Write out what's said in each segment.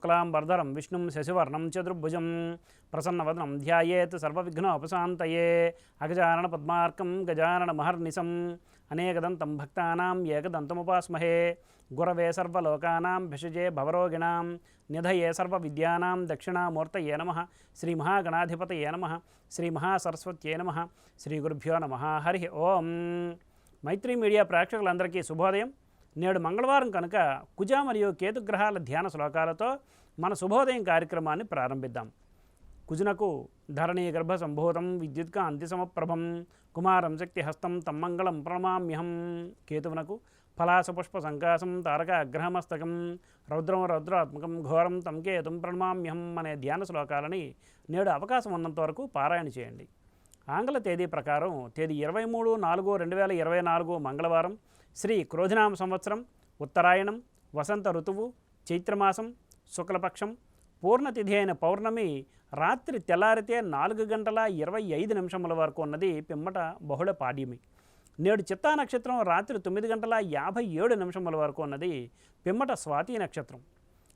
శుక్లాంబరధరం విష్ణుం శశివర్ణం చతుర్భుజం ప్రసన్నవదనం ధ్యాయేత్ సర్వవిఘ్నోపశాంతయే అగజానన పద్మార్కం గజానన మహర్నిశం అనేకదంతం భక్తానాం ఏకదంతముపాస్మహే గురవే సర్వలోకానాం భిషజే భవరోగిణాం నిధయే సర్వవిద్యానాం దక్షిణామూర్తయే నమః శ్రీ మహాగణాధిపతయే నమః శ్రీ మహాసరస్వత్యే నమః శ్రీ గురుభ్యో నమః హరి ఓం. మైత్రి మీడియా ప్రేక్షకులందరికీ శుభోదయం. నేడు మంగళవారం కనుక కుజ మరియు కేతుగ్రహాల ధ్యాన శ్లోకాలతో మన శుభోదయం కార్యక్రమాన్ని ప్రారంభిద్దాం. కుజునకు ధరణీ గర్భ సంభూతం విద్యుత్కాంతి సమప్రభం కుమారం శక్తిహస్తం తమ్మంగళం ప్రణమామ్యహం. కేతువునకు ఫలాసపుష్ప సంకాసం తారక అగ్రహమస్తకం రౌద్రం రౌద్రాత్మకం ఘోరం తం కేతుం ప్రణమామ్యహం అనే ధ్యాన శ్లోకాలని నేడు అవకాశం ఉన్నంత వరకు పారాయణ చేయండి. ఆంగ్ల తేదీ ప్రకారం తేదీ 23/4/2024 మంగళవారం, శ్రీ క్రోధినామ సంవత్సరం, ఉత్తరాయణం, వసంత ఋతువు, చైత్రమాసం, శుక్లపక్షం, పూర్ణతిథి అయిన పౌర్ణమి రాత్రి తెల్లారితే 4:25 వరకు ఉన్నది పిమ్మట బహుళ పాడ్యమి. నేడు చిత్తా నక్షత్రం రాత్రి 9:57 వరకు ఉన్నది పిమ్మట స్వాతి నక్షత్రం.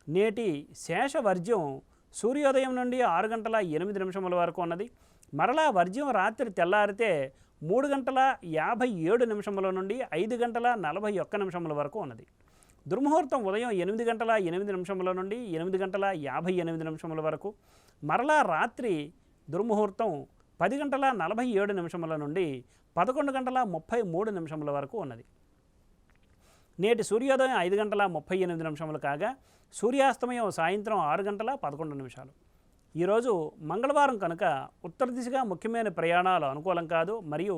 నేటి శేష వర్జ్యం సూర్యోదయం నుండి 6:08 వరకు ఉన్నది. మరలా వర్జ్యం రాత్రి తెల్లారితే 3:57 నుండి 5:41 వరకు ఉన్నది. దుర్ముహూర్తం ఉదయం 8:08 నుండి 8:58 వరకు. మరలా రాత్రి దుర్ముహూర్తం 10:47 నుండి 11:33 వరకు ఉన్నది. నేటి సూర్యోదయం 5:38 కాగా సూర్యాస్తమయం సాయంత్రం 6:11. ఈరోజు మంగళవారం కనుక ఉత్తర దిశగా ముఖ్యమైన ప్రయాణాలు అనుకూలం కాదు, మరియు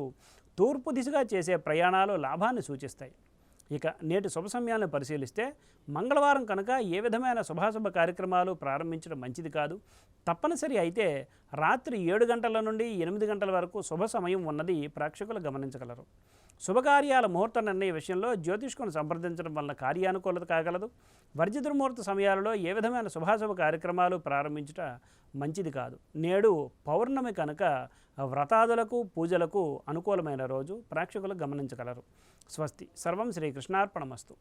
తూర్పు దిశగా చేసే ప్రయాణాలు లాభాన్ని సూచిస్తాయి. ఇక నేటి శుభ సమయాలను పరిశీలిస్తే మంగళవారం కనుక ఏ విధమైన శుభాశుభ కార్యక్రమాలు ప్రారంభించడం మంచిది కాదు. తప్పనిసరి అయితే రాత్రి 7 గంటల నుండి 8 గంటల వరకు శుభ సమయం ఉన్నది ప్రేక్షకులు గమనించగలరు. శుభకార్యాల ముహూర్త నిర్ణయ విషయంలో జ్యోతిష్కును సంప్రదించడం వలన కార్యానుకూలత కాగలదు. వర్జ్య దుర్ముహూర్త సమయాలలో ఏ విధమైన శుభాశుభ కార్యక్రమాలు ప్రారంభించుట మంచిది కాదు. నేడు పౌర్ణమి కనుక వ్రతాదులకు పూజలకు అనుకూలమైన రోజు ప్రేక్షకులు గమనించగలరు. స్వస్తి. సర్వం శ్రీకృష్ణార్పణమస్తు.